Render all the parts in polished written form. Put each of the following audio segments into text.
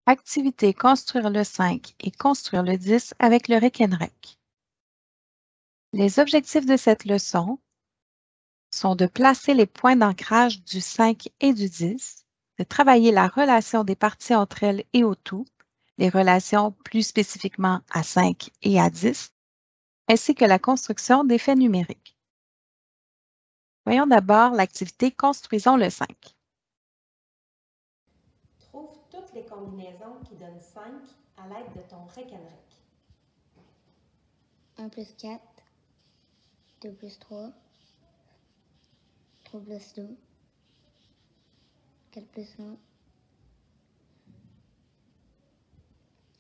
Activité construire le 5 et construire le 10 avec le Rekenrek. Les objectifs de cette leçon sont de placer les points d'ancrage du 5 et du 10, de travailler la relation des parties entre elles et au tout, les relations plus spécifiquement à 5 et à 10, ainsi que la construction des faits numériques. Voyons d'abord l'activité Construisons le 5. Trouve toutes les combinaisons qui donnent 5 à l'aide de ton Rekenrek. 1 plus 4, 2 plus 3, 3 plus 2, 4 plus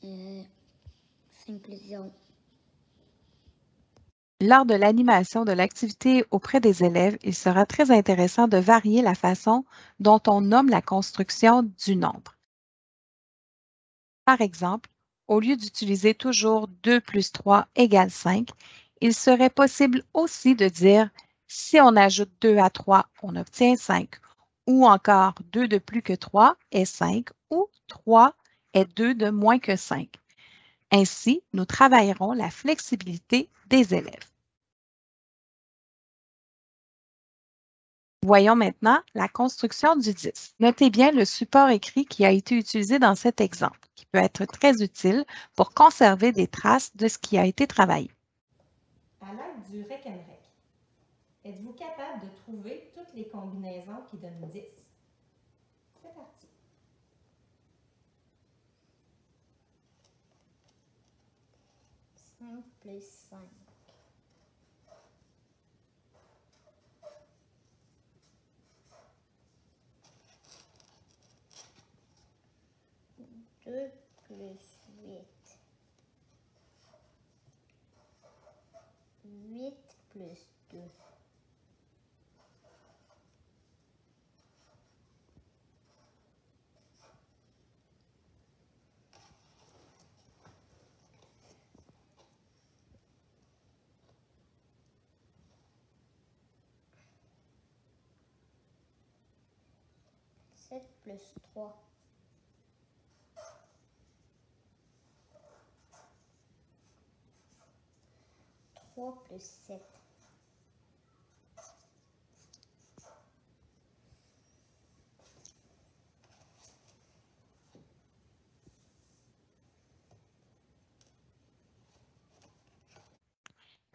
1, 5 plus 0. Lors de l'animation de l'activité auprès des élèves, il sera très intéressant de varier la façon dont on nomme la construction du nombre. Par exemple, au lieu d'utiliser toujours 2 plus 3 égale 5, il serait possible aussi de dire si on ajoute 2 à 3, on obtient 5, ou encore 2 de plus que 3 est 5, ou 3 est 2 de moins que 5. Ainsi, nous travaillerons la flexibilité des élèves. Voyons maintenant la construction du 10. Notez bien le support écrit qui a été utilisé dans cet exemple, qui peut être très utile pour conserver des traces de ce qui a été travaillé. À l'aide du Rekenrek, êtes-vous capable de trouver toutes les combinaisons qui donnent 10? C'est parti. Cinq plus 5. 2 plus 8. 8 plus 2. 7 plus 3. 3 plus 7.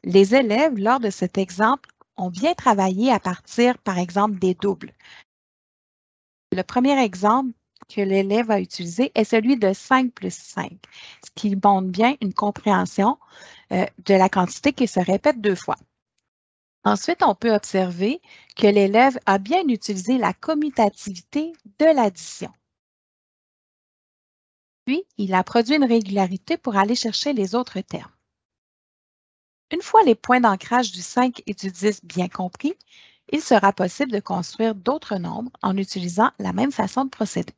Les élèves, lors de cet exemple, ont bien travaillé à partir, par exemple, des doubles. Le premier exemple que l'élève a utilisé est celui de 5 plus 5, ce qui montre bien une compréhension de la quantité qui se répète 2 fois. Ensuite, on peut observer que l'élève a bien utilisé la commutativité de l'addition. Puis, il a produit une régularité pour aller chercher les autres termes. Une fois les points d'ancrage du 5 et du 10 bien compris, il sera possible de construire d'autres nombres en utilisant la même façon de procéder.